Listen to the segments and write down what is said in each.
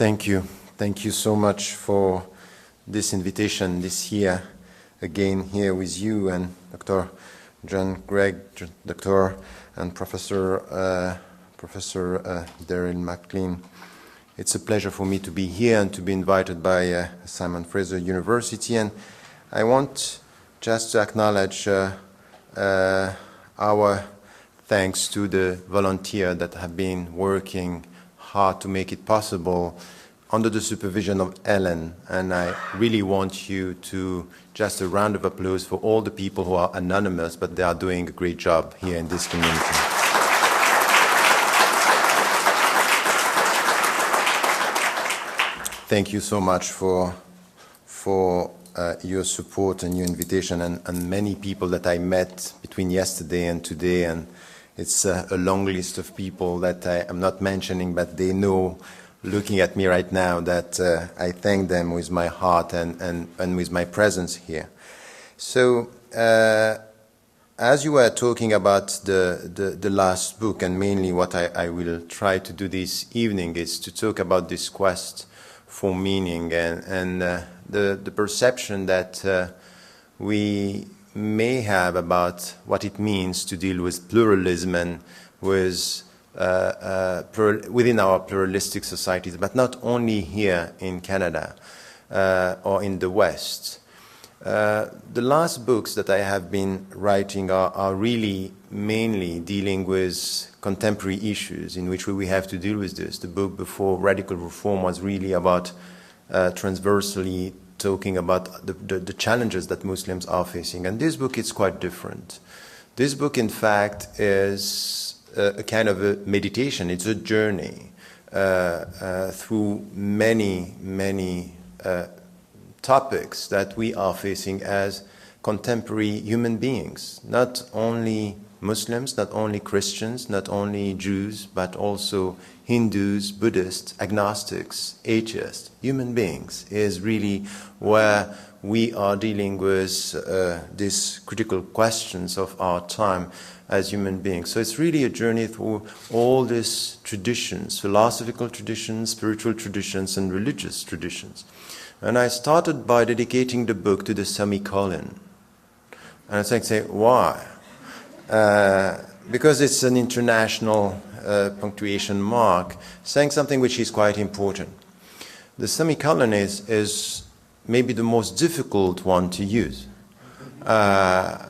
Thank you. Thank you so much for this invitation this year, again here with you and Dr. John Gregg, Dr. and Professor Daryl McLean. It's a pleasure for me to be here and to be invited by Simon Fraser University. And I want just to acknowledge our thanks to the volunteers that have been working hard to make it possible under the supervision of Ellen. And I really want you to just a round of applause for all the people who are anonymous, but they are doing a great job here in this community. Thank you so much for your support and your invitation, and many people that I met between yesterday and today, and it's a long list of people that I am not mentioning, but they know, looking at me right now, that I thank them with my heart and with my presence here. So, as you were talking about the last book, and mainly what I will try to do this evening is to talk about this quest for meaning and the perception that we may have about what it means to deal with pluralism and with within our pluralistic societies, but not only here in Canada or in the West. The last books that I have been writing are really mainly dealing with contemporary issues in which we have to deal with this. The book before Radical Reform was really about transversally talking about the challenges that Muslims are facing. And this book is quite different. This book, in fact, is a kind of a meditation. It's a journey through many topics that we are facing as contemporary human beings. Not only Muslims, not only Christians, not only Jews, but also Hindus, Buddhists, agnostics, atheists. Human beings is really where we are dealing with these critical questions of our time as human beings. So it's really a journey through all these traditions, philosophical traditions, spiritual traditions, and religious traditions. And I started by dedicating the book to the semicolon. And I say, why? Because it's an international punctuation mark, saying something which is quite important. The semicolon is maybe the most difficult one to use. And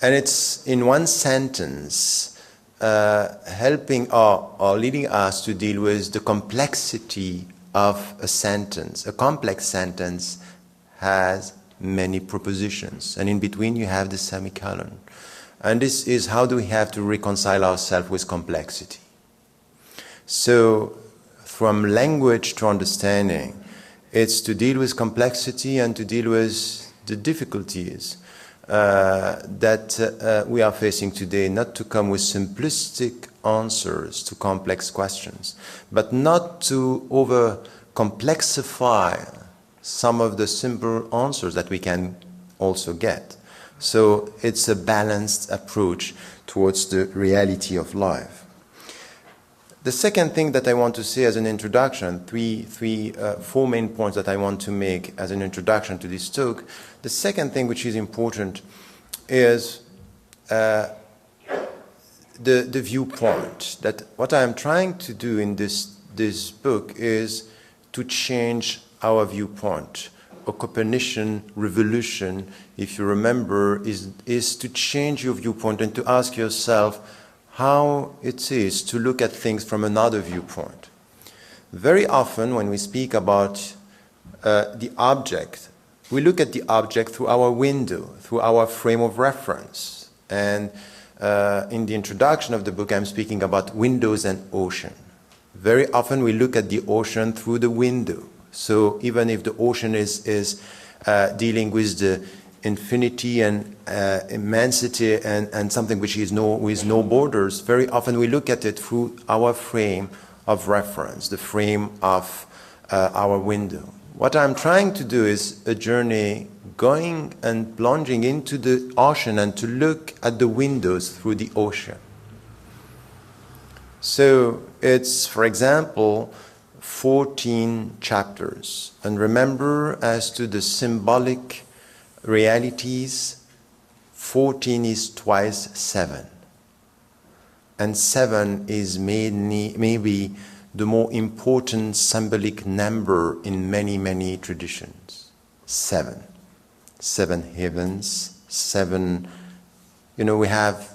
it's in one sentence helping or leading us to deal with the complexity of a sentence. A complex sentence has many propositions, and in between you have the semicolon. And this is how do we have to reconcile ourselves with complexity. So from language to understanding, it's to deal with complexity and to deal with the difficulties that we are facing today, not to come with simplistic answers to complex questions, but not to over-complexify some of the simple answers that we can also get. So it's a balanced approach towards the reality of life. The second thing that I want to say as an introduction, four main points that I want to make as an introduction to this talk. The second thing which is important is the viewpoint. That what I am trying to do in this book is to change our viewpoint. A Copernican revolution, if you remember, is to change your viewpoint and to ask yourself how it is to look at things from another viewpoint. Very often when we speak about the object, we look at the object through our window, through our frame of reference. And in the introduction of the book, I'm speaking about windows and ocean. Very often we look at the ocean through the window. So even if the ocean is dealing with the infinity and immensity and something which is with no borders, very often we look at it through our frame of reference, the frame of our window. What I'm trying to do is a journey going and plunging into the ocean and to look at the windows through the ocean. So it's, for example, 14 chapters. And remember, as to the symbolic realities, 14 is twice 7. And 7 is maybe the more important symbolic number in many, many traditions. 7. 7 heavens, 7, we have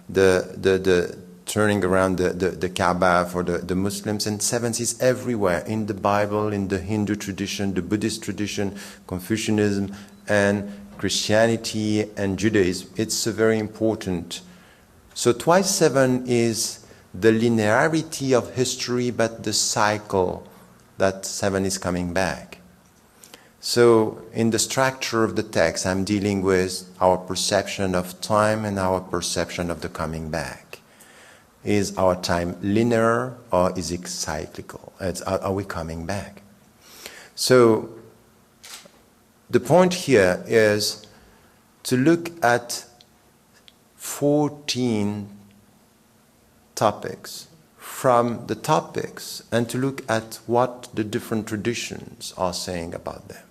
the turning around the Kaaba for the Muslims, and 7 is everywhere in the Bible, in the Hindu tradition, the Buddhist tradition, Confucianism, and Christianity and Judaism. It's very important. So twice 7 is the linearity of history, but the cycle that 7 is coming back. So in the structure of the text, I'm dealing with our perception of time and our perception of the coming back. Is our time linear or is it cyclical? Are we coming back? So the point here is to look at 14 topics from the topics and to look at what the different traditions are saying about them.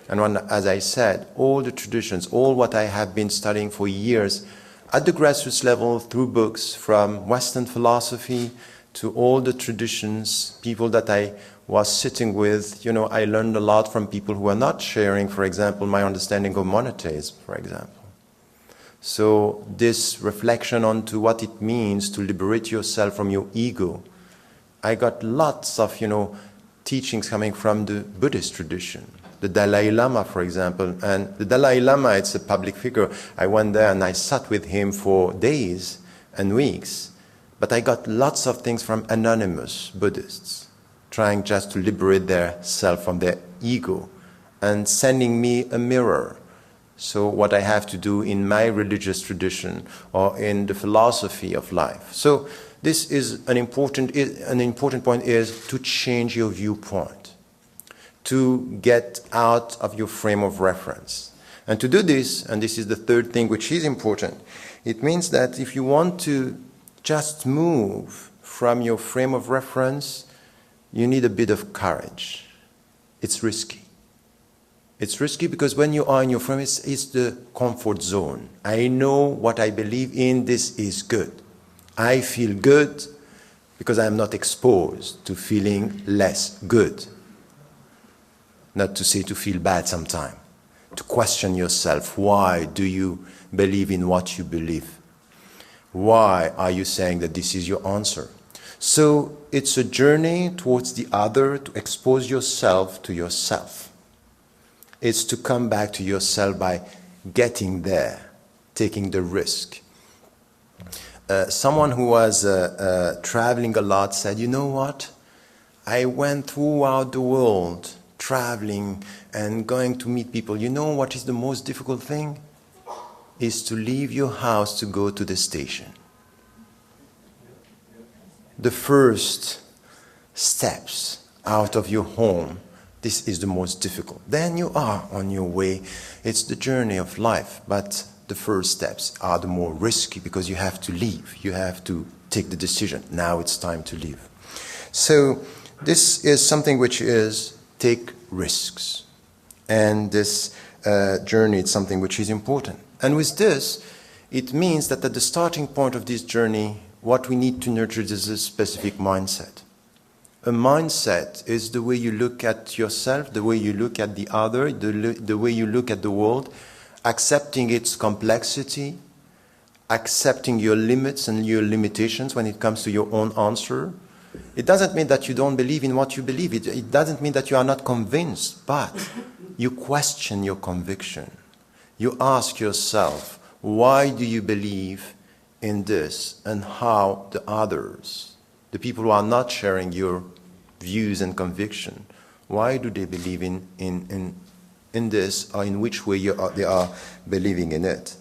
And as I said, all the traditions, all what I have been studying for years at the grassroots level through books from Western philosophy to all the traditions, people that I was sitting with, I learned a lot from people who are not sharing, for example, my understanding of monotheism, for example. So this reflection onto what it means to liberate yourself from your ego, I got lots of, teachings coming from the Buddhist tradition. The Dalai Lama, for example, and the Dalai Lama, it's a public figure. I went there and I sat with him for days and weeks, but I got lots of things from anonymous Buddhists, trying just to liberate their self from their ego and sending me a mirror. So what I have to do in my religious tradition or in the philosophy of life. So this is an important point is to change your viewpoint, to get out of your frame of reference. And to do this, and this is the third thing which is important, it means that if you want to just move from your frame of reference, you need a bit of courage. It's risky. It's risky because when you are in your frame, it's the comfort zone. I know what I believe in, this is good. I feel good because I'm not exposed to feeling less good. Not to say to feel bad sometime, to question yourself. Why do you believe in what you believe? Why are you saying that this is your answer? So it's a journey towards the other, to expose yourself to yourself. It's to come back to yourself by getting there, taking the risk. Someone who was traveling a lot said, you know what? I went throughout the world traveling and going to meet people. You know what is the most difficult thing? Is to leave your house to go to the station. The first steps out of your home, this is the most difficult. Then you are on your way. It's the journey of life, but the first steps are the more risky because you have to leave. You have to take the decision. Now it's time to leave. So this is something which is take risks. And this journey is something which is important. And with this, it means that at the starting point of this journey, what we need to nurture is a specific mindset. A mindset is the way you look at yourself, the way you look at the other, the way you look at the world, accepting its complexity, accepting your limits and your limitations when it comes to your own answer. It doesn't mean that you don't believe in what you believe. It doesn't mean that you are not convinced, but you question your conviction. You ask yourself, why do you believe in this, and how the others, the people who are not sharing your views and conviction, why do they believe in this, or in which way they are believing in it?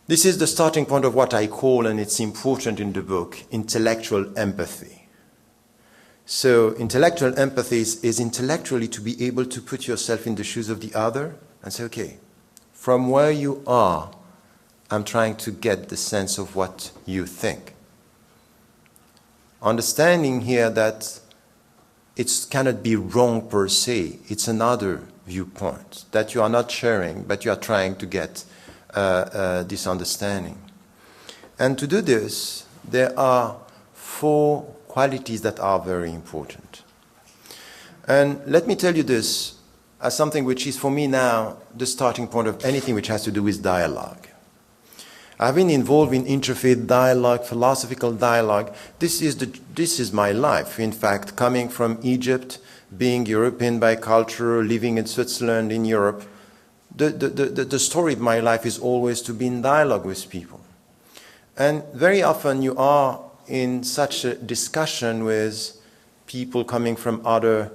This is the starting point of what I call, and it's important in the book, intellectual empathy. So intellectual empathy is intellectually to be able to put yourself in the shoes of the other and say, okay, from where you are, I'm trying to get the sense of what you think. Understanding here that it cannot be wrong per se. It's another viewpoint that you are not sharing, but you are trying to get this understanding. And to do this, there are 4 qualities that are very important. And let me tell you this as something which is for me now the starting point of anything which has to do with dialogue. I've been involved in interfaith dialogue, philosophical dialogue. This is my life. In fact, coming from Egypt, being European by culture, living in Switzerland, in Europe, the story of my life is always to be in dialogue with people. And very often you are in such a discussion with people coming from other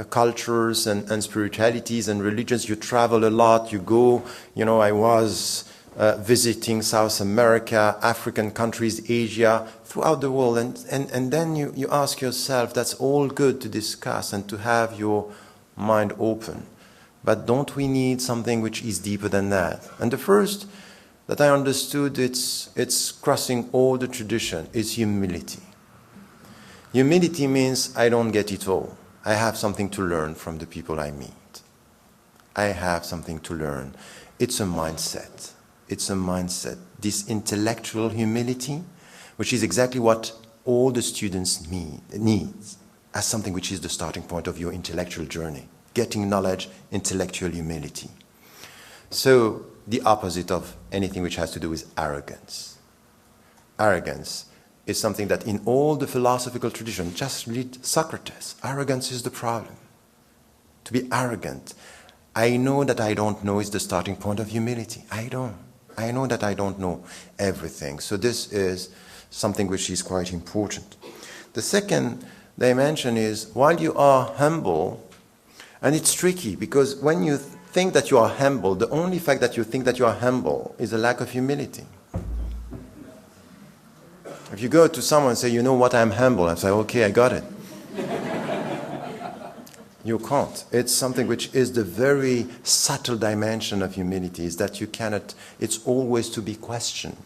cultures and spiritualities and religions. You travel a lot, you go, I was visiting South America, African countries, Asia, throughout the world. And then you ask yourself, that's all good to discuss and to have your mind open. But don't we need something which is deeper than that? And the first that I understood, it's crossing all the tradition, is humility. Humility means I don't get it all. I have something to learn from the people I meet. I have something to learn. It's a mindset. It's a mindset. This intellectual humility, which is exactly what all the students need as something which is the starting point of your intellectual journey. Getting knowledge, intellectual humility. So the opposite of anything which has to do with arrogance. Arrogance is something that in all the philosophical tradition, just read Socrates, arrogance is the problem. To be arrogant. I know that I don't know is the starting point of humility. I know that I don't know everything. So this is something which is quite important. The second dimension is, while you are humble, and it's tricky because when you think that you are humble, the only fact that you think that you are humble is a lack of humility. If you go to someone and say, you know what, I'm humble, and say, okay, I got it. You can't. It's something which is the very subtle dimension of humility, is that you cannot, it's always to be questioned.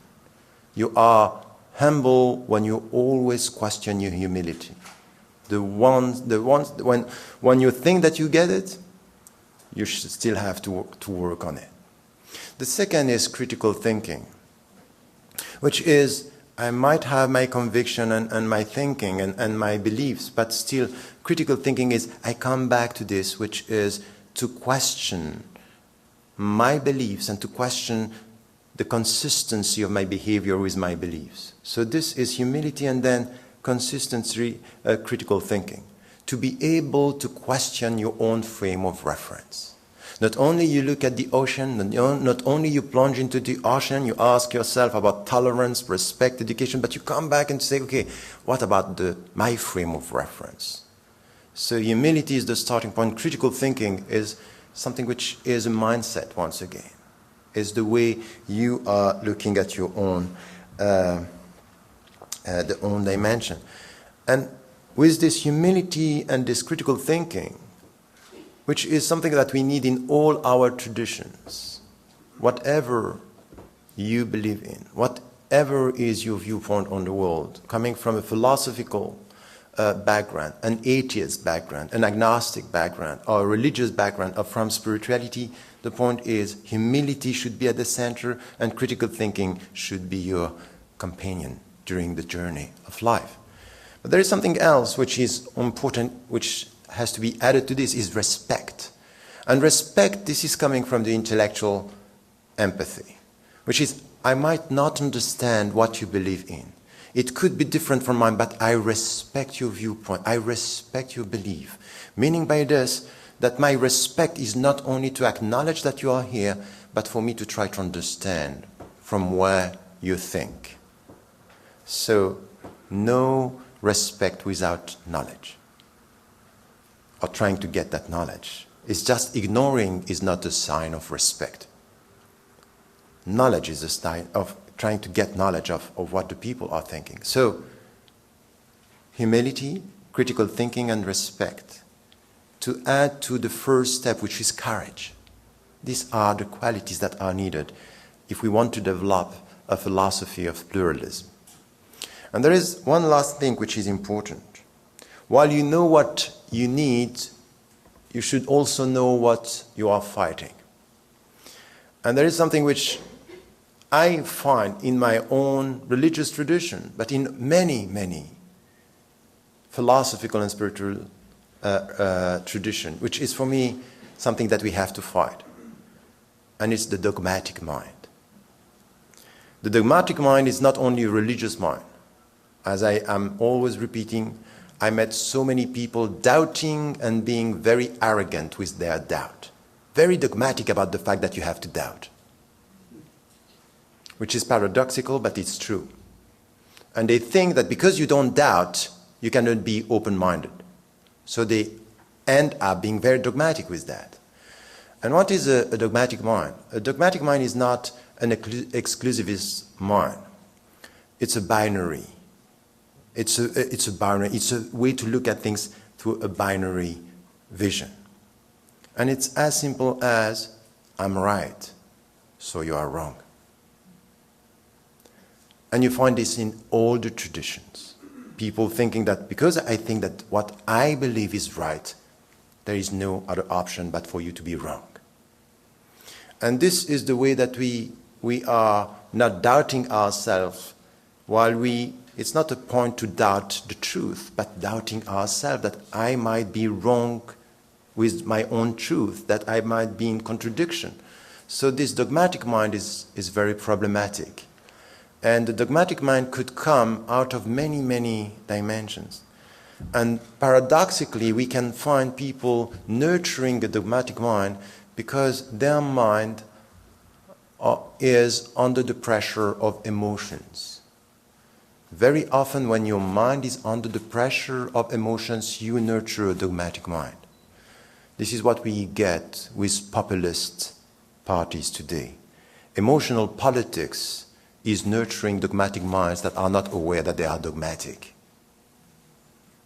You are humble when you always question your humility. When you think that you get it, you should still have to work on it. The second is critical thinking, which is, I might have my conviction and my thinking and my beliefs, but still critical thinking is, I come back to this, which is to question my beliefs and to question the consistency of my behavior with my beliefs. So this is humility, and then consistency, critical thinking. To be able to question your own frame of reference. Not only you look at the ocean, not only you plunge into the ocean, you ask yourself about tolerance, respect, education, but you come back and say, okay, what about my frame of reference? So humility is the starting point. Critical thinking is something which is a mindset, once again. Is the way you are looking at your own the own dimension. And with this humility and this critical thinking, which is something that we need in all our traditions, whatever you believe in, whatever is your viewpoint on the world, coming from a philosophical background, an atheist background, an agnostic background, or a religious background, or from spirituality, the point is humility should be at the center, and critical thinking should be your companion during the journey of life. But there is something else which is important, which has to be added to this, is respect. And respect, this is coming from the intellectual empathy, which is, I might not understand what you believe in. It could be different from mine, but I respect your viewpoint. I respect your belief. Meaning by this, that my respect is not only to acknowledge that you are here, but for me to try to understand from where you think. So, no respect without knowledge, or trying to get that knowledge. It's just ignoring is not a sign of respect. Knowledge is a sign of trying to get knowledge of what the people are thinking. So, humility, critical thinking, and respect. To add to the first step, which is courage. These are the qualities that are needed if we want to develop a philosophy of pluralism. And there is one last thing which is important. While you know what you need, you should also know what you are fighting. And there is something which I find in my own religious tradition, but in many, many philosophical and spiritual tradition, which is for me something that we have to fight. And it's the dogmatic mind. The dogmatic mind is not only a religious mind. As I am always repeating, I met so many people doubting and being very arrogant with their doubt. Very dogmatic about the fact that you have to doubt. Which is paradoxical, but it's true. And they think that because you don't doubt, you cannot be open-minded. So they end up being very dogmatic with that. And what is a dogmatic mind? A dogmatic mind is not an exclusivist mind. It's a binary. It's a binary. It's a way to look at things through a binary vision. And it's as simple as, I'm right, so you are wrong. And you find this in all the traditions. People thinking that because I think that what I believe is right, there is no other option but for you to be wrong. And this is the way that we are not doubting ourselves, while it's not a point to doubt the truth, but doubting ourselves, that I might be wrong with my own truth, that I might be in contradiction. So this dogmatic mind is very problematic. And the dogmatic mind could come out of many, many dimensions. And paradoxically, we can find people nurturing a dogmatic mind because their mind is under the pressure of emotions. Very often when your mind is under the pressure of emotions, you nurture a dogmatic mind. This is what we get with populist parties today. Emotional politics is nurturing dogmatic minds that are not aware that they are dogmatic,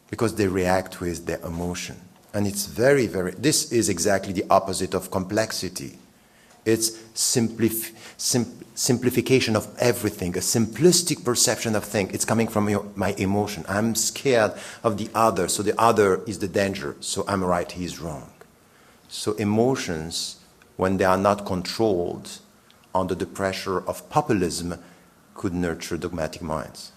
because they react with their emotion. And it's very, very, this is exactly the opposite of complexity. It's simplification of everything, a simplistic perception of things. It's coming from my emotion. I'm scared of the other, so the other is the danger, so I'm right, he's wrong. So emotions, when they are not controlled under the pressure of populism, could nurture dogmatic minds.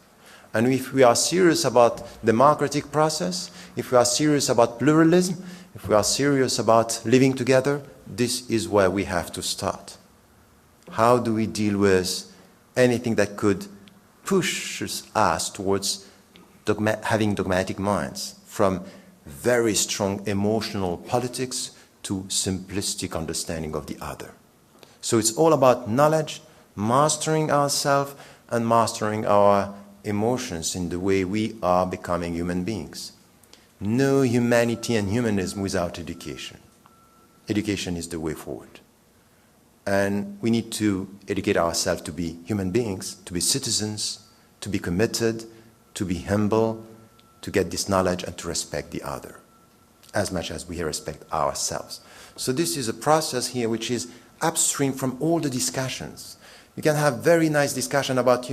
And if we are serious about democratic process, if we are serious about pluralism, if we are serious about living together, this is where we have to start. How do we deal with anything that could push us towards having dogmatic minds, from very strong emotional politics to simplistic understanding of the other? So it's all about knowledge, mastering ourselves and mastering our emotions in the way we are becoming human beings. No humanity and humanism without education. Education is the way forward. And we need to educate ourselves to be human beings, to be citizens, to be committed, to be humble, to get this knowledge and to respect the other, as much as we respect ourselves. So this is a process here which is upstream from all the discussions. You can have very nice discussion about,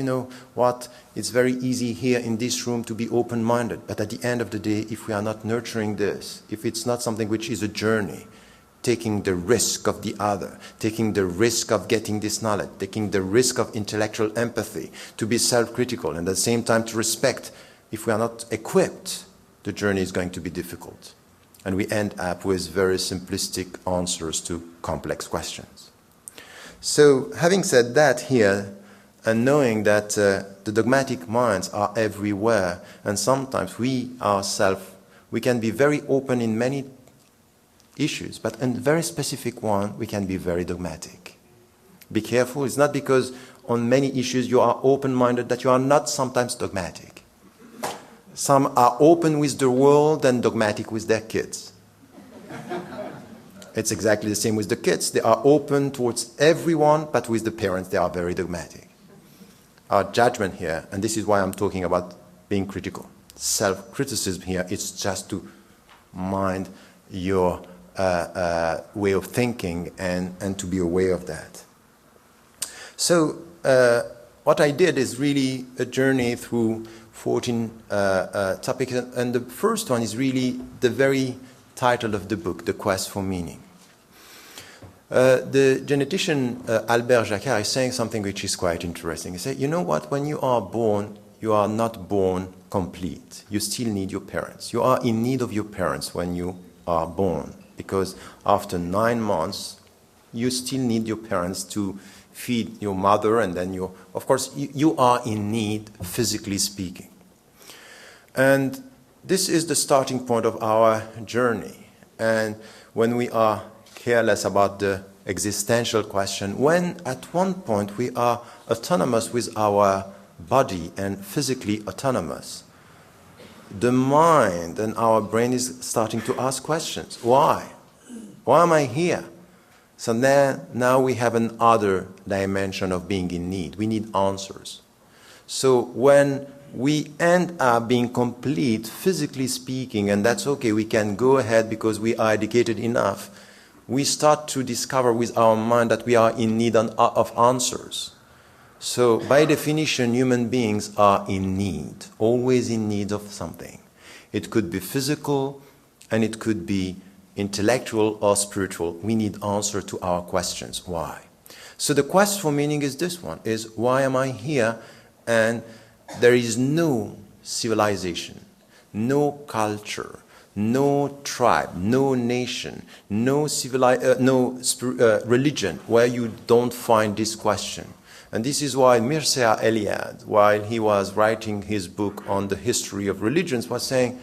it's very easy here in this room to be open-minded. But at the end of the day, if we are not nurturing this, if it's not something which is a journey, taking the risk of the other, taking the risk of getting this knowledge, taking the risk of intellectual empathy, to be self-critical, and at the same time to respect, if we are not equipped, the journey is going to be difficult. And we end up with very simplistic answers to complex questions. So, having said that here, and knowing that the dogmatic minds are everywhere, and sometimes we ourselves, we can be very open in many issues, but in very specific one, we can be very dogmatic. Be careful, it's not because on many issues you are open-minded that you are not sometimes dogmatic. Some are open with the world and dogmatic with their kids. It's exactly the same with the kids. They are open towards everyone, but with the parents they are very dogmatic. Our judgment here, and this is why I'm talking about being critical, self-criticism here, it's just to mind your way of thinking and to be aware of that. So what I did is really a journey through 14 topics, and the first one is really the very title of the book, The Quest for Meaning. The genetician Albert Jacquard is saying something which is quite interesting. He said, you know what, when you are born, you are not born complete. You still need your parents. You are in need of your parents when you are born, because after 9 months, you still need your parents to feed your mother, and then of course, you are in need, physically speaking. And this is the starting point of our journey. And when we are careless about the existential question, when at one point we are autonomous with our body and physically autonomous, the mind and our brain is starting to ask questions. Why? Why am I here? So now we have another dimension of being in need. We need answers. So when we end up being complete, physically speaking, and that's okay, we can go ahead because we are educated enough, we start to discover with our mind that we are in need of answers. So by definition, human beings are in need, always in need of something. It could be physical, and it could be intellectual or spiritual. We need answer to our questions. Why? So the quest for meaning is this one, is why am I here? And there is no civilization, no culture, no tribe, no nation, no religion where you don't find this question. And this is why Mircea Eliade, while he was writing his book on the history of religions, was saying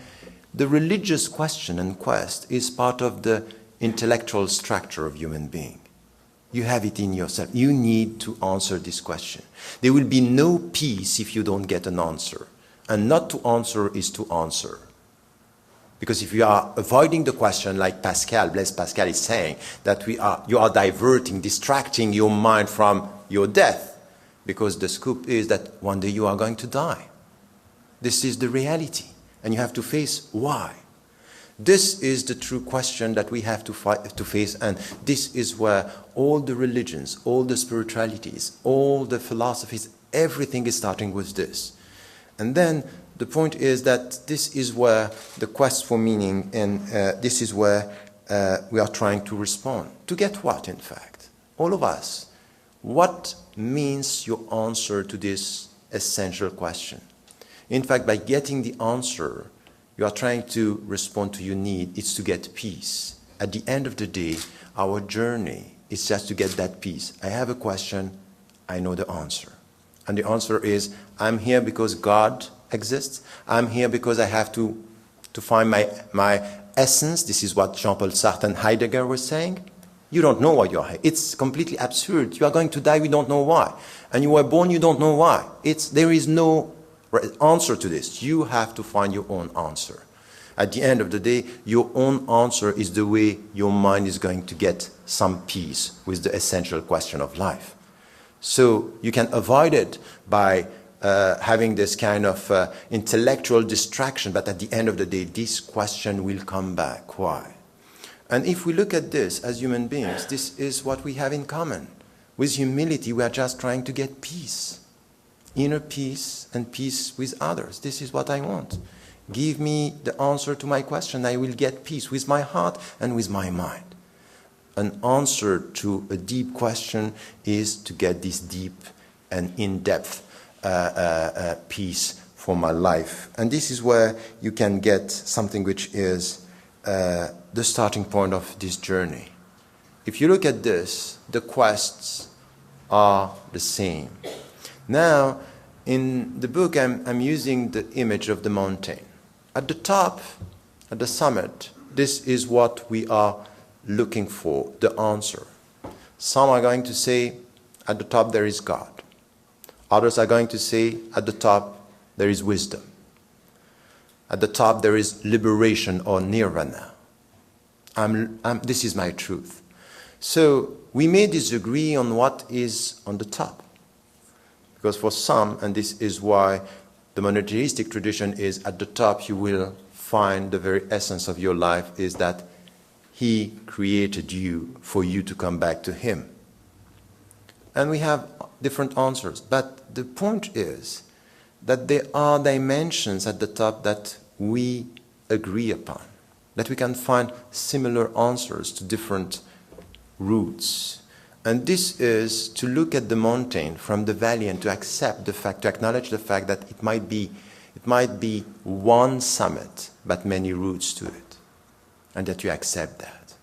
the religious question and quest is part of the intellectual structure of human being. You have it in yourself. You need to answer this question. There will be no peace if you don't get an answer. And not to answer is to answer. Because if you are avoiding the question, like Blaise Pascal is saying, that you are diverting, distracting your mind from your death. Because the scoop is that one day you are going to die. This is the reality. And you have to face why. This is the true question that we have to face, and this is where all the religions, all the spiritualities, all the philosophies, everything is starting with this. And then the point is that this is where the quest for meaning, and this is where we are trying to respond. To get what, in fact? All of us. What means your answer to this essential question? In fact, by getting the answer, you are trying to respond to your need. It's to get peace. At the end of the day, our journey is just to get that peace. I have a question, I know the answer. And the answer is, I'm here because God exists. I'm here because I have to find my essence. This is what Jean-Paul Sartre and Heidegger were saying. You don't know why you are here. It's completely absurd. You are going to die, we don't know why. And you were born, you don't know why. There is no answer to this. You have to find your own answer. At the end of the day, your own answer is the way your mind is going to get some peace with the essential question of life. So you can avoid it by having this kind of intellectual distraction, but at the end of the day, this question will come back. Why? And if we look at this as human beings, this is what we have in common. With humility, we are just trying to get peace. Inner peace and peace with others. This is what I want. Give me the answer to my question. I will get peace with my heart and with my mind. An answer to a deep question is to get this deep and in-depth peace for my life. And this is where you can get something which is the starting point of this journey. If you look at this, the quests are the same. Now, in the book, I'm using the image of the mountain. At the top, at the summit, this is what we are looking for, the answer. Some are going to say, at the top there is God. Others are going to say, at the top there is wisdom. At the top there is liberation or nirvana. This is my truth. So we may disagree on what is on the top. Because for some, and this is why the monotheistic tradition is at the top, you will find the very essence of your life is that He created you for you to come back to Him. And we have different answers. But the point is that there are dimensions at the top that we agree upon, that we can find similar answers to different roots. And this is to look at the mountain from the valley and to accept the fact, to acknowledge the fact that it might be one summit, but many routes to it. And that you accept that.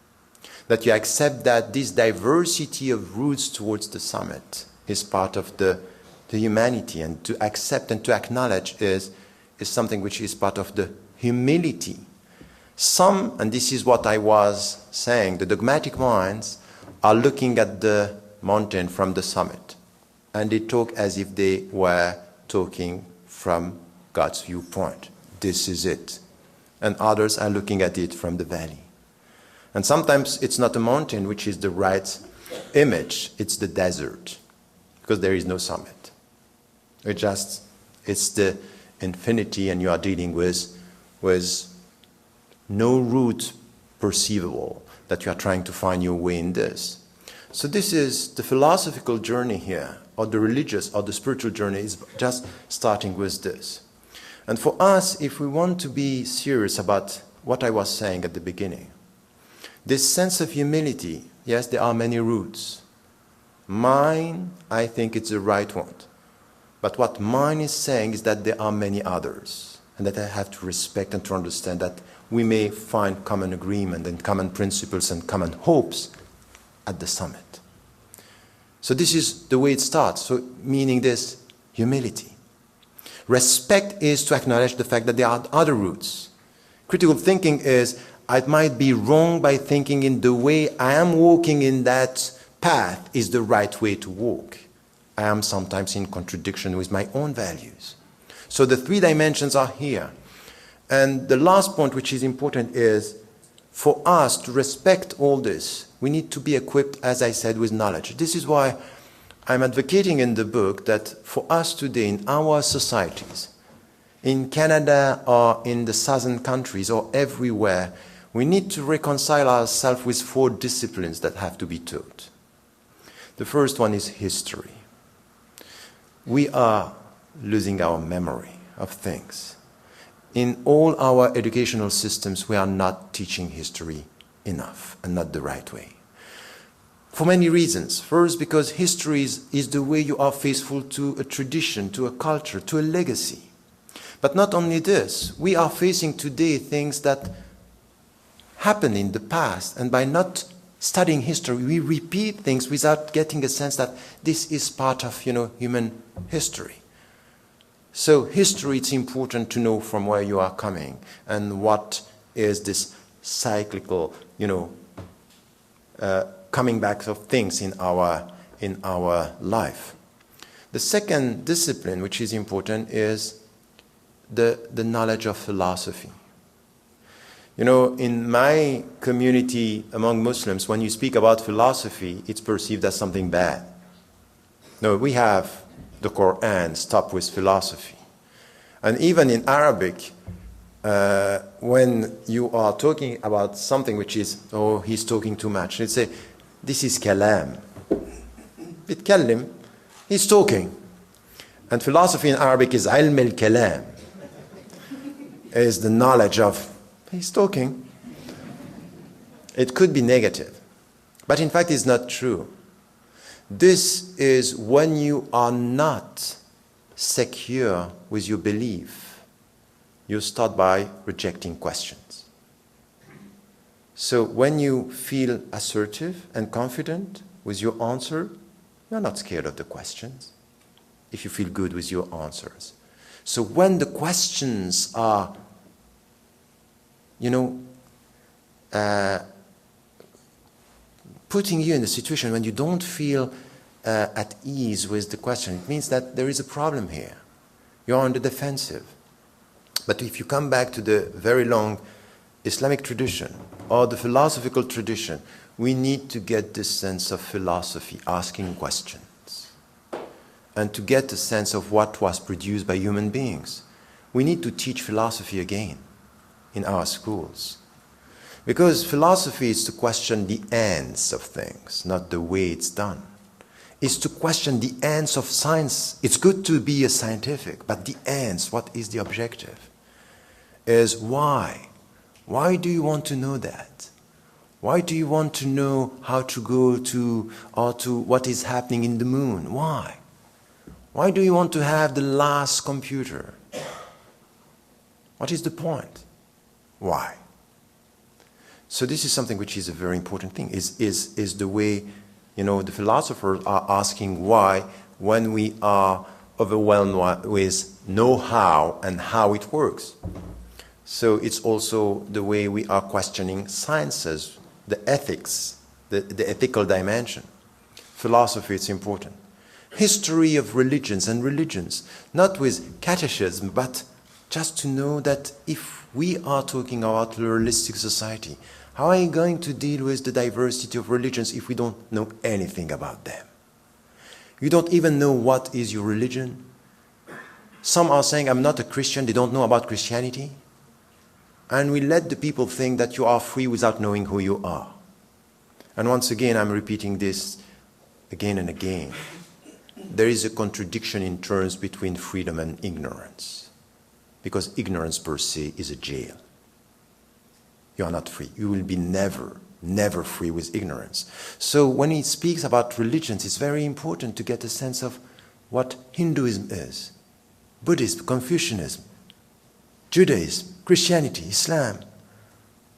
That you accept that this diversity of routes towards the summit is part of the humanity, and to accept and to acknowledge is something which is part of the humility. Some, and this is what I was saying, the dogmatic minds are looking at the mountain from the summit, and they talk as if they were talking from God's viewpoint. This is it. And others are looking at it from the valley. And sometimes it's not a mountain which is the right image, it's the desert, because there is no summit. It's the infinity, and you are dealing with no route perceivable, that you are trying to find your way in this. So this is the philosophical journey here, or the religious or the spiritual journey is just starting with this. And for us, if we want to be serious about what I was saying at the beginning, this sense of humility, yes, there are many routes. Mine, I think it's the right one. But what mine is saying is that there are many others, and that I have to respect and to understand that we may find common agreement and common principles and common hopes at the summit. So this is the way it starts, so meaning this humility. Respect is to acknowledge the fact that there are other routes. Critical thinking is, I might be wrong by thinking in the way I am walking in that path is the right way to walk. I am sometimes in contradiction with my own values. So the three dimensions are here. And the last point which is important is, for us to respect all this, we need to be equipped, as I said, with knowledge. This is why I'm advocating in the book that for us today in our societies, in Canada or in the southern countries or everywhere, we need to reconcile ourselves with 4 disciplines that have to be taught. The first one is history. We are losing our memory of things. In all our educational systems, we are not teaching history enough and not the right way. For many reasons. First, because history is the way you are faithful to a tradition, to a culture, to a legacy. But not only this, we are facing today things that happened in the past, and by not studying history, we repeat things without getting a sense that this is part of, human history. So history, it's important to know from where you are coming and what is this cyclical, coming back of things in our life. The second discipline, which is important, is the knowledge of philosophy. In my community among Muslims, when you speak about philosophy, it's perceived as something bad. No, we have the Quran stopped with philosophy. And even in Arabic, when you are talking about something which is, he's talking too much, let's say, this is kalam. Bitkallim, he's talking. And philosophy in Arabic is ilm al-kalam, is the knowledge of, he's talking. It could be negative, but in fact it's not true. This is when you are not secure with your belief, you start by rejecting questions. So when you feel assertive and confident with your answer, you're not scared of the questions, if you feel good with your answers. So when the questions are, putting you in a situation when you don't feel at ease with the question, it means that there is a problem here. You're on the defensive. But if you come back to the very long Islamic tradition or the philosophical tradition, we need to get this sense of philosophy, asking questions, and to get a sense of what was produced by human beings. We need to teach philosophy again in our schools. Because philosophy is to question the ends of things, not the way it's done. is to question the ends of science. It's good to be a scientific, but the ends, what is the objective? Is why? Why do you want to know that? Why do you want to know how to go to, or to what is happening in the moon? Why? Why do you want to have the last computer? What is the point? Why? So this is something which is a very important thing, is the way, the philosophers are asking why when we are overwhelmed with know-how and how it works. So it's also the way we are questioning sciences, the ethics, the ethical dimension. Philosophy, it's important. History of religions and religions, not with catechism, but just to know that if we are talking about pluralistic society, how are you going to deal with the diversity of religions if we don't know anything about them? You don't even know what is your religion. Some are saying, I'm not a Christian, they don't know about Christianity. And we let the people think that you are free without knowing who you are. And once again, I'm repeating this again and again. There is a contradiction in terms between freedom and ignorance. Because ignorance per se is a jail. You are not free. You will be never free with ignorance. So when he speaks about religions, it's very important to get a sense of what Hinduism is, Buddhism, Confucianism, Judaism, Christianity, Islam,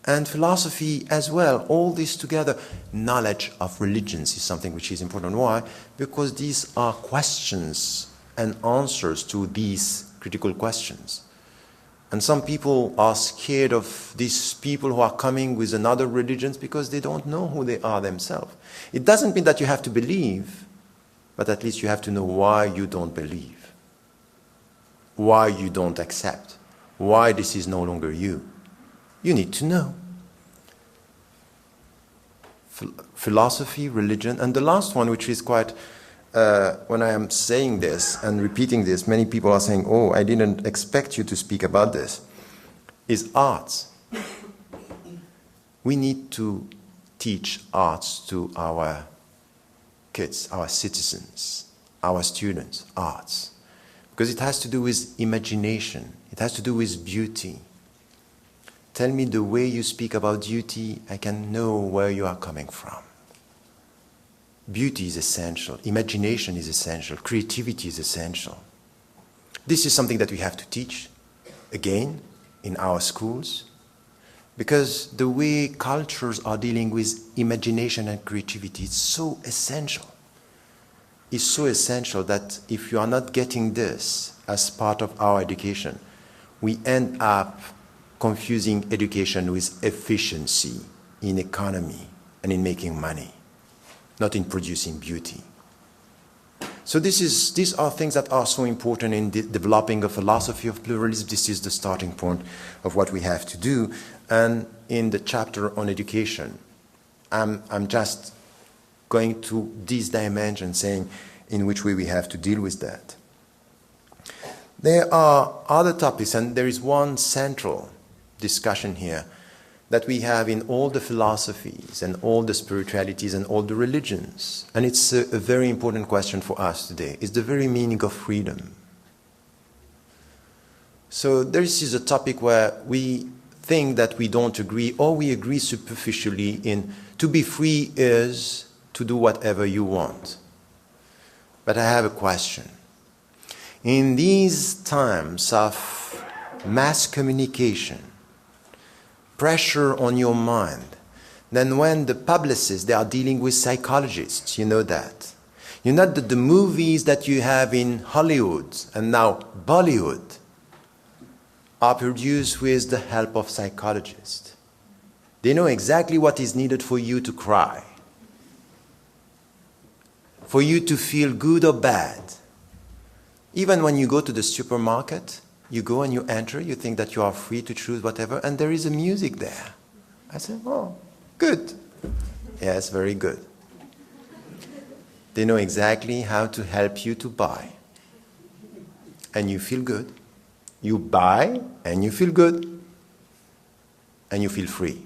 and philosophy as well. All this together, knowledge of religions is something which is important. Why? Because these are questions and answers to these critical questions. And some people are scared of these people who are coming with another religions because they don't know who they are themselves. It doesn't mean that you have to believe, but at least you have to know why you don't believe, why you don't accept, why this is no longer you. You need to know. Philosophy, religion, and the last one, which is quite, when I am saying this and repeating this, many people are saying, oh, I didn't expect you to speak about this, is arts. We need to teach arts to our kids, our citizens, our students, arts. Because it has to do with imagination. It has to do with beauty. Tell me the way you speak about beauty, I can know where you are coming from. Beauty is essential. Imagination is essential. Creativity is essential. This is something that we have to teach, again, in our schools, because the way cultures are dealing with imagination and creativity is so essential. It's so essential that if you are not getting this as part of our education, we end up confusing education with efficiency in economy and in making money, not in producing beauty. So these are things that are so important in developing a philosophy of pluralism. This is the starting point of what we have to do. And in the chapter on education, I'm just going to this dimension, saying in which way we have to deal with that. There are other topics, and there is one central discussion here that we have in all the philosophies and all the spiritualities and all the religions. And it's a very important question for us today. It's the very meaning of freedom. So this is a topic where we think that we don't agree, or we agree superficially in to be free is to do whatever you want. But I have a question. In these times of mass communication, pressure on your mind, then when the publicists, they are dealing with psychologists, you know that. You know that the movies that you have in Hollywood and now Bollywood are produced with the help of psychologists. They know exactly what is needed for you to cry, for you to feel good or bad. Even when you go to the supermarket, you go and you enter, you think that you are free to choose whatever, and there is a music there. I said, oh, good. Yes, very good. They know exactly how to help you to buy. And you feel good. You buy and you feel good. And you feel free.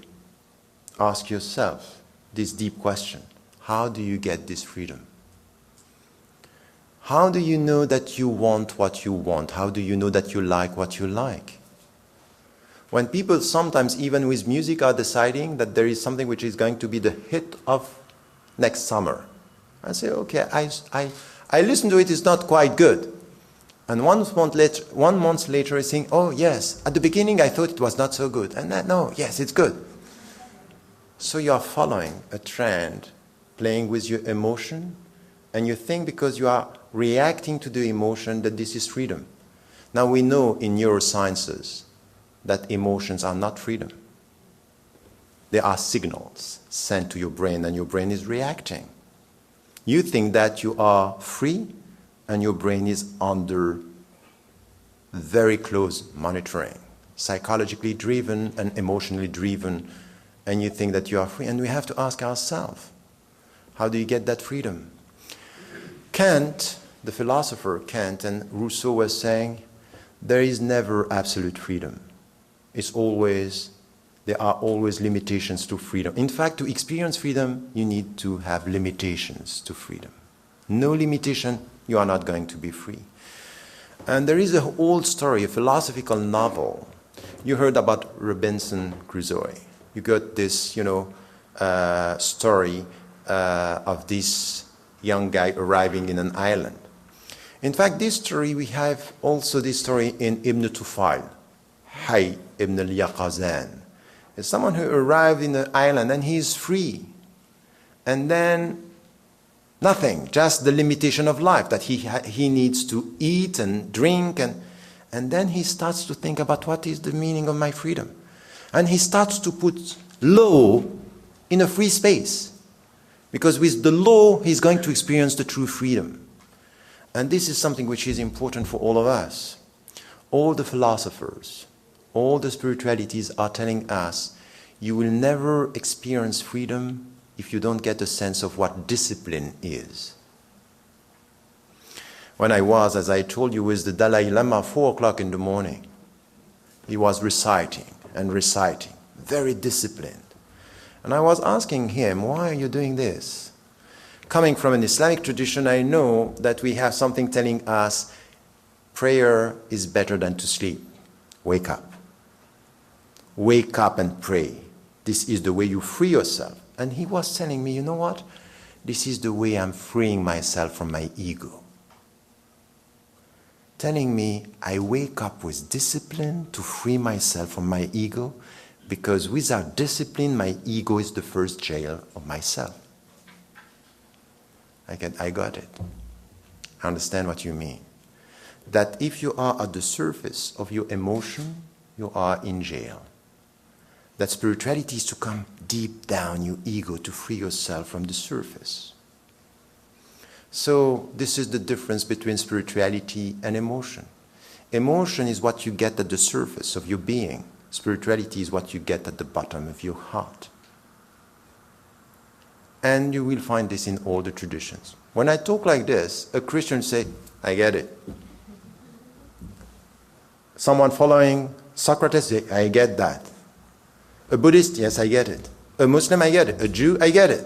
Ask yourself this deep question. How do you get this freedom? How do you know that you want what you want? How do you know that you like what you like? When people sometimes, even with music, are deciding that there is something which is going to be the hit of next summer, I say, okay, I listen to it, it's not quite good. And 1 month later, I think, oh yes, at the beginning I thought it was not so good. And then, no, yes, it's good. So you are following a trend, playing with your emotion, and you think because you are reacting to the emotion that this is freedom. Now we know in neurosciences that emotions are not freedom. They are signals sent to your brain, and your brain is reacting. You think that you are free, and your brain is under very close monitoring, psychologically driven and emotionally driven, and you think that you are free. And we have to ask ourselves, how do you get that freedom? Kant, the philosopher Kant and Rousseau were saying, there is never absolute freedom. There are always limitations to freedom. In fact, to experience freedom, you need to have limitations to freedom. No limitation, you are not going to be free. And there is an old story, a philosophical novel. You heard about Robinson Crusoe. You got this, story of this young guy arriving in an island. In fact, this story, we have also this story in Ibn Tufayl, Hay ibn al-Yaqazan. It's someone who arrived in the island and he is free. And then nothing, just the limitation of life, that he needs to eat and drink. And then he starts to think about what is the meaning of my freedom. And he starts to put law in a free space. Because with the law, he's going to experience the true freedom. And this is something which is important for all of us. All the philosophers, all the spiritualities are telling us, you will never experience freedom if you don't get a sense of what discipline is. When I was, as I told you, with the Dalai Lama, 4 o'clock in the morning, he was reciting and reciting, very disciplined. And I was asking him, why are you doing this? Coming from an Islamic tradition, I know that we have something telling us, prayer is better than to sleep. Wake up. Wake up and pray. This is the way you free yourself. And he was telling me, you know what? This is the way I'm freeing myself from my ego. Telling me I wake up with discipline to free myself from my ego, because without discipline, my ego is the first jail of myself. I got it. I understand what you mean. That if you are at the surface of your emotion, you are in jail. That spirituality is to come deep down your ego to free yourself from the surface. So this is the difference between spirituality and emotion. Emotion is what you get at the surface of your being. Spirituality is what you get at the bottom of your heart. And you will find this in all the traditions. When I talk like this, a Christian say, I get it. Someone following Socrates say, I get that. A Buddhist, yes, I get it. A Muslim, I get it. A Jew, I get it.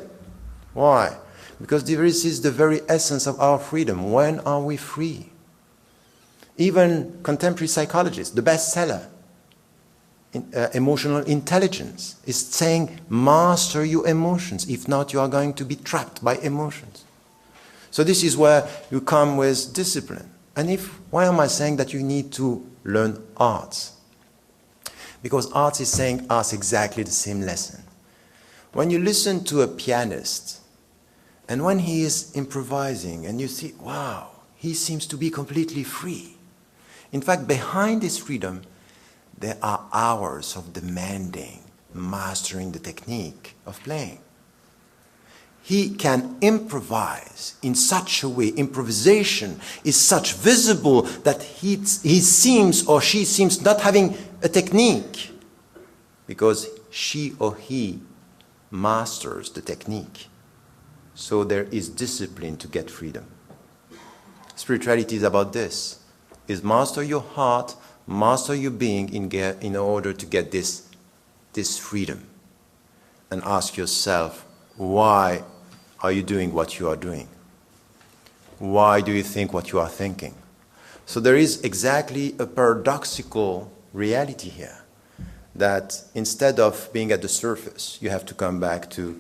Why? Because this is the very essence of our freedom. When are we free? Even contemporary psychologists, the bestseller, Emotional Intelligence, is saying, master your emotions. If not, you are going to be trapped by emotions. So this is where you come with discipline. And why am I saying that you need to learn arts? Because arts is saying us exactly the same lesson. When you listen to a pianist, and when he is improvising, and you see, wow, he seems to be completely free. In fact, behind this freedom, there are hours of demanding, mastering the technique of playing. He can improvise in such a way, improvisation is such visible that he seems or she seems not having a technique, because she or he masters the technique. So there is discipline to get freedom. Spirituality is about this, is master your heart, master your being in order to get this freedom. And ask yourself, why are you doing what you are doing? why do you think what you are thinking? So there is exactly a paradoxical reality here, that instead of being at the surface, you have to come back to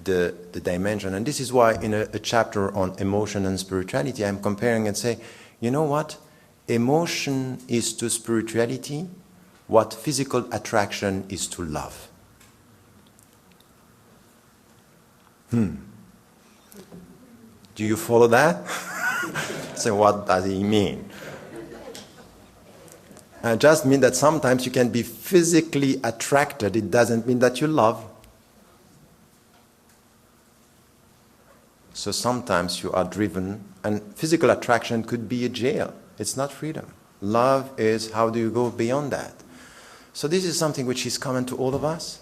the dimension. And this is why in a chapter on emotion and spirituality, I'm comparing and say, you know what? Emotion is to spirituality what physical attraction is to love. Do you follow that? So what does he mean? I just mean that sometimes you can be physically attracted. It doesn't mean that you love. So sometimes you are driven, and physical attraction could be a jail. It's not freedom. Love is how do you go beyond that? So this is something which is common to all of us.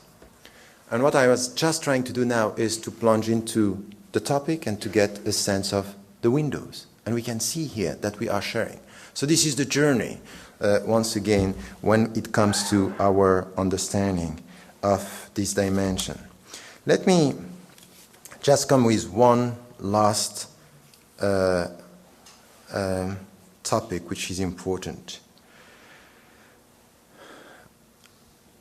And what I was just trying to do now is to plunge into the topic and to get a sense of the windows. And we can see here that we are sharing. So this is the journey, once again, when it comes to our understanding of this dimension. Let me just come with one last topic which is important.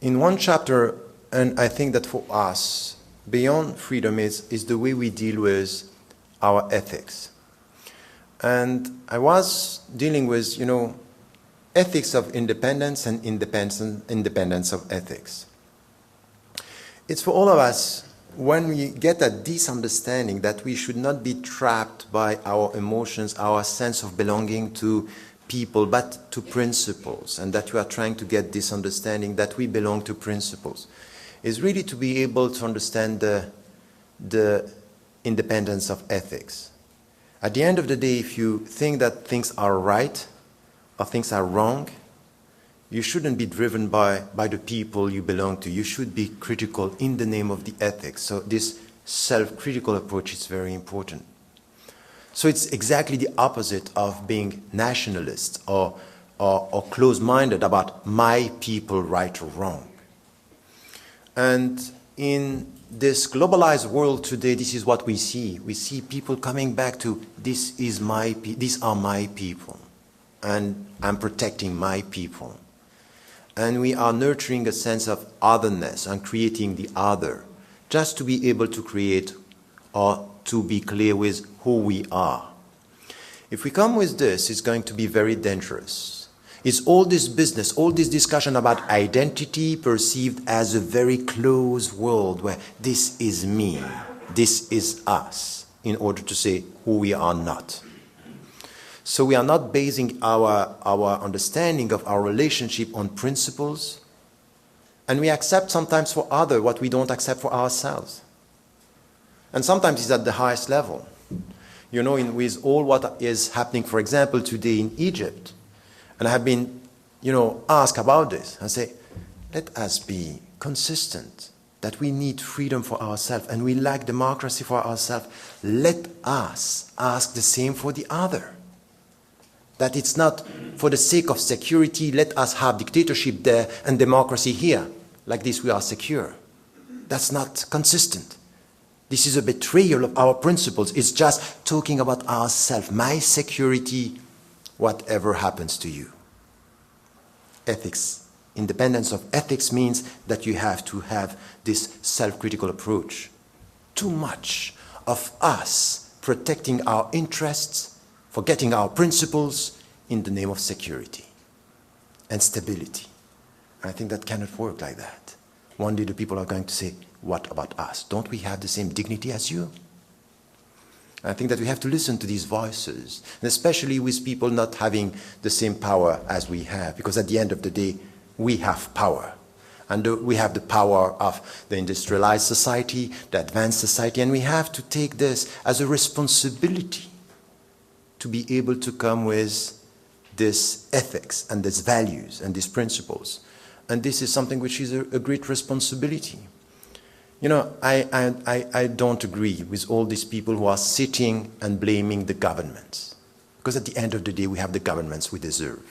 In one chapter, and I think that for us, beyond freedom is the way we deal with our ethics. And I was dealing with, ethics of independence and independence of ethics. It's for all of us, when we get this understanding that we should not be trapped by our emotions, our sense of belonging to people, but to principles, and that we are trying to get this understanding that we belong to principles, is really to be able to understand the independence of ethics. At the end of the day, if you think that things are right or things are wrong, you shouldn't be driven by the people you belong to. You should be critical in the name of the ethics. So this self-critical approach is very important. So it's exactly the opposite of being nationalist or close-minded about my people right or wrong. And in this globalized world today, this is what we see. We see people coming back to these are my people, and I'm protecting my people. And we are nurturing a sense of otherness and creating the other, just to be able to create or to be clear with who we are. If we come with this, it's going to be very dangerous. It's all this business, all this discussion about identity perceived as a very closed world where this is me, this is us, in order to say who we are not. So we are not basing our understanding of our relationship on principles, and we accept sometimes for others what we don't accept for ourselves. And sometimes it's at the highest level. With all what is happening, for example, today in Egypt, and I have been, asked about this. I say, let us be consistent that we need freedom for ourselves and we lack democracy for ourselves. Let us ask the same for the other. That it's not for the sake of security, let us have dictatorship there and democracy here. Like this we are secure. That's not consistent. This is a betrayal of our principles. It's just talking about ourselves, my security, whatever happens to you. Ethics, independence of ethics means that you have to have this self-critical approach. Too much of us protecting our interests, forgetting our principles in the name of security and stability. I think that cannot work like that. One day the people are going to say, what about us? Don't we have the same dignity as you? I think that we have to listen to these voices, and especially with people not having the same power as we have, because at the end of the day, we have power. And we have the power of the industrialized society, the advanced society, and we have to take this as a responsibility to be able to come with this ethics and these values and these principles. And this is something which is a great responsibility. I don't agree with all these people who are sitting and blaming the governments. Because at the end of the day, we have the governments we deserve.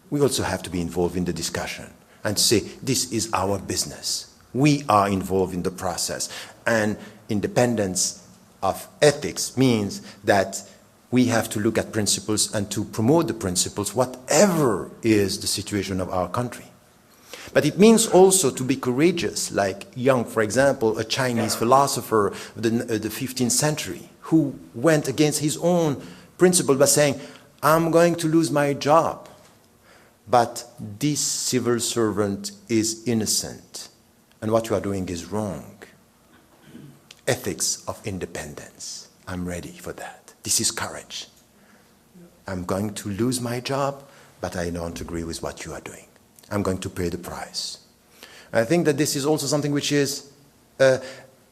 We also have to be involved in the discussion and say, this is our business. We are involved in the process. And independence of ethics means that We have to look at principles and to promote the principles, whatever is the situation of our country. But it means also to be courageous, like Yang, for example, a Chinese philosopher of the 15th century, who went against his own principle by saying, I'm going to lose my job, but this civil servant is innocent, and what you are doing is wrong. Ethics of independence. I'm ready for that. This is courage. I'm going to lose my job, but I don't agree with what you are doing. I'm going to pay the price. I think that this is also something which is a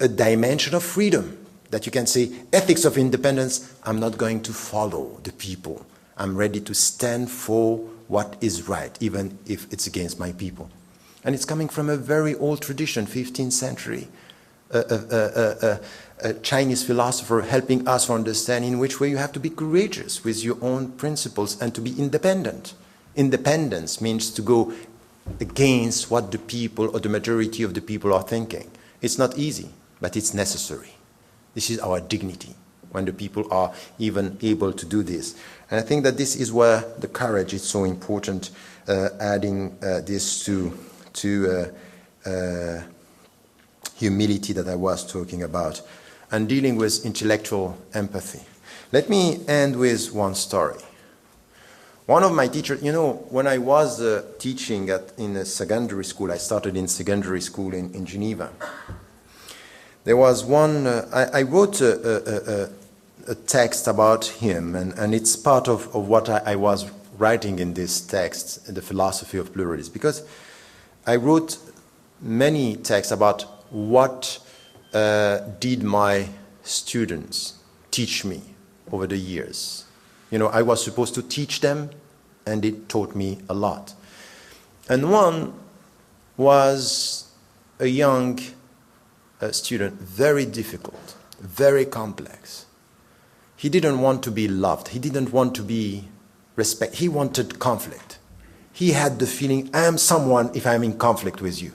dimension of freedom, that you can say, ethics of independence, I'm not going to follow the people. I'm ready to stand for what is right, even if it's against my people. And it's coming from a very old tradition, 15th century. A Chinese philosopher helping us to understand in which way you have to be courageous with your own principles and to be independent. Independence means to go against what the people or the majority of the people are thinking. It's not easy, but it's necessary. This is our dignity, when the people are even able to do this. And I think that this is where the courage is so important, adding this to humility that I was talking about, and dealing with intellectual empathy. Let me end with one story. One of my teachers, when I was teaching in a secondary school, I started in secondary school in Geneva. There was one, I wrote a text about him, and it's part of what I was writing in this text, the philosophy of pluralism, because I wrote many texts about what did my students teach me over the years. I was supposed to teach them, and it taught me a lot. And one was a young student, very difficult, very complex. He didn't want to be loved. He didn't want to be respected. He wanted conflict. He had the feeling, I am someone if I'm in conflict with you.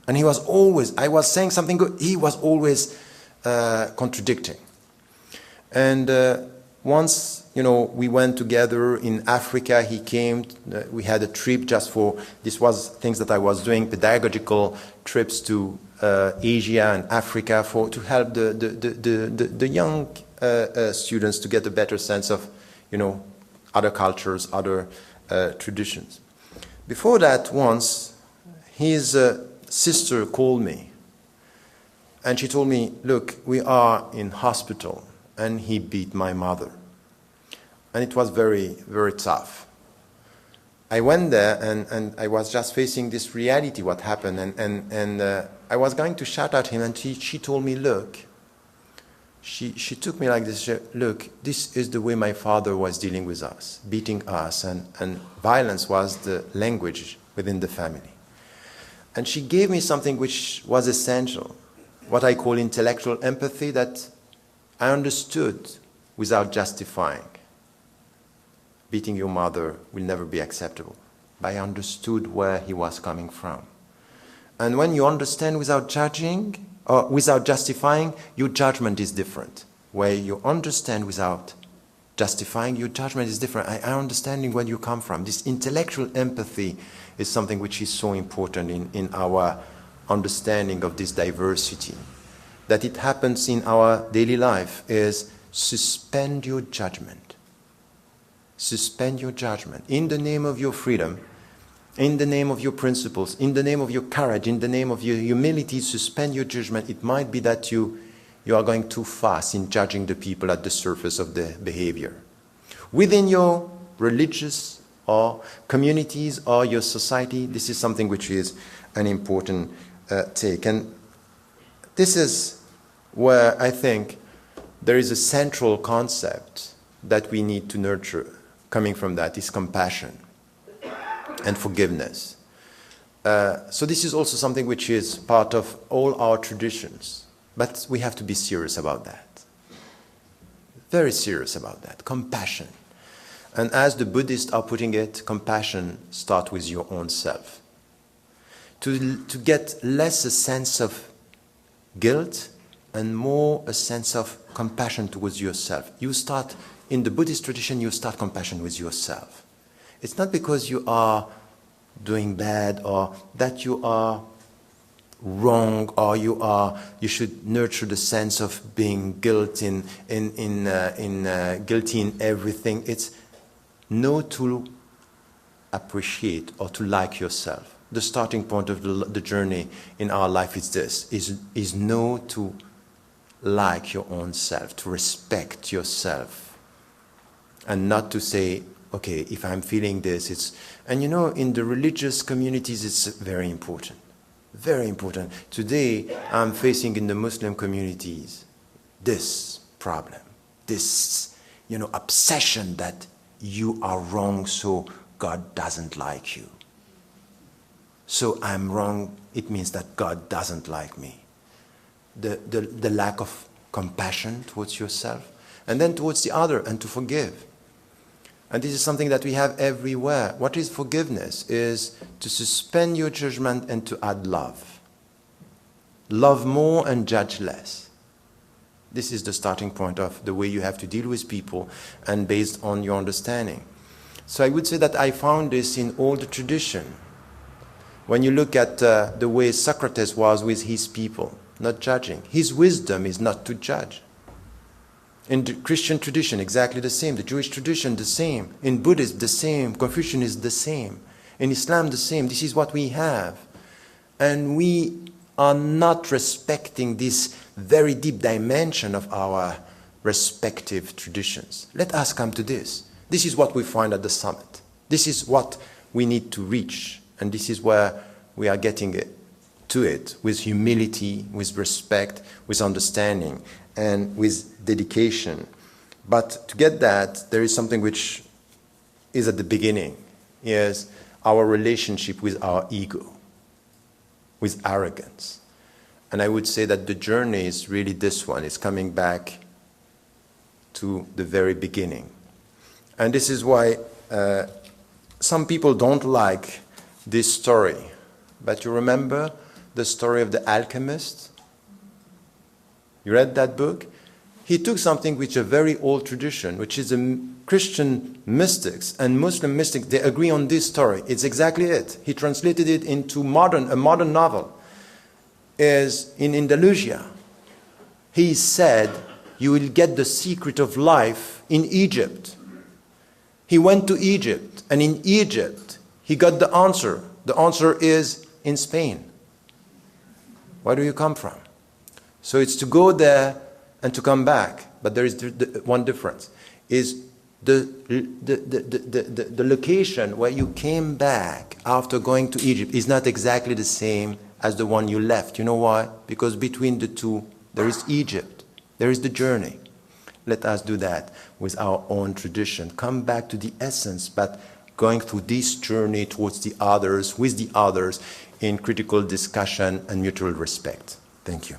And he was always, I was saying something good, he was always contradicting. And once, we went together in Africa, he came, we had a trip just for, this was things that I was doing, pedagogical trips to Asia and Africa to help the young students to get a better sense of, other cultures, other traditions. Before that, once, his sister called me, and she told me, look, we are in hospital, and he beat my mother. And it was very, very tough. I went there, and I was just facing this reality, what happened, and I was going to shout at him, and she told me, look, she took me like this, she, look, this is the way my father was dealing with us, beating us, and violence was the language within the family. And she gave me something which was essential, what I call intellectual empathy, that I understood without justifying. Beating your mother will never be acceptable. But I understood where he was coming from. And when you understand without judging, or without justifying, your judgment is different. Where you understand without justifying, your judgment is different. I understanding where you come from. This intellectual empathy is something which is so important in our understanding of this diversity. That it happens in our daily life is suspend your judgment. Suspend your judgment. In the name of your freedom, in the name of your principles, in the name of your courage, in the name of your humility, suspend your judgment. It might be that you are going too fast in judging the people at the surface of the behavior. Within your religious or communities or your society, this is something which is an important take. And this is where I think there is a central concept that we need to nurture. Coming from that is compassion and forgiveness. So this is also something which is part of all our traditions. But we have to be serious about that. Very serious about that. Compassion. And as the Buddhists are putting it, compassion starts with your own self. To get less a sense of guilt and more a sense of compassion towards yourself. You start, in the Buddhist tradition, you start compassion with yourself. It's not because you are doing bad or that you are wrong or you should nurture the sense of being guilty guilty in everything. It's know to appreciate or to like yourself. The starting point of the journey in our life is this, is know to like your own self, to respect yourself, and not to say, okay, if I'm feeling this, it's... And you know, in the religious communities, it's very important. Very important. Today, I'm facing in the Muslim communities this problem, this, obsession that you are wrong, so God doesn't like you. So I'm wrong, it means that God doesn't like me. The lack of compassion towards yourself, and then towards the other, and to forgive. And this is something that we have everywhere. What is forgiveness? Is to suspend your judgment and to add love. Love more and judge less. This is the starting point of the way you have to deal with people, and based on your understanding. So I would say that I found this in all the tradition. When you look at the way Socrates was with his people, not judging. His wisdom is not to judge. In the Christian tradition, exactly the same. The Jewish tradition, the same. In Buddhism, the same. Confucianism is the same. In Islam, the same. This is what we have. And we are not respecting this very deep dimension of our respective traditions. Let us come to this. This is what we find at the summit. This is what we need to reach. And this is where we are getting to it, with humility, with respect, with understanding, and with dedication. But to get that, there is something which is at the beginning, is our relationship with our ego, with arrogance. And I would say that the journey is really this one. It's coming back to the very beginning. And this is why some people don't like this story. But you remember the story of the alchemist? You read that book? He took something which is a very old tradition, which is a Christian mystics and Muslim mystics, they agree on this story. It's exactly it. He translated it into a modern novel. Is in Andalusia. He said, you will get the secret of life in Egypt. He went to Egypt, and in Egypt, he got the answer. The answer is in Spain. Where do you come from? So it's to go there and to come back. But there is one difference. Is the location where you came back after going to Egypt is not exactly the same as the one you left. You know why? Because between the two, there is Egypt. There is the journey. Let us do that with our own tradition. Come back to the essence, but going through this journey towards the others, with the others, in critical discussion and mutual respect. Thank you.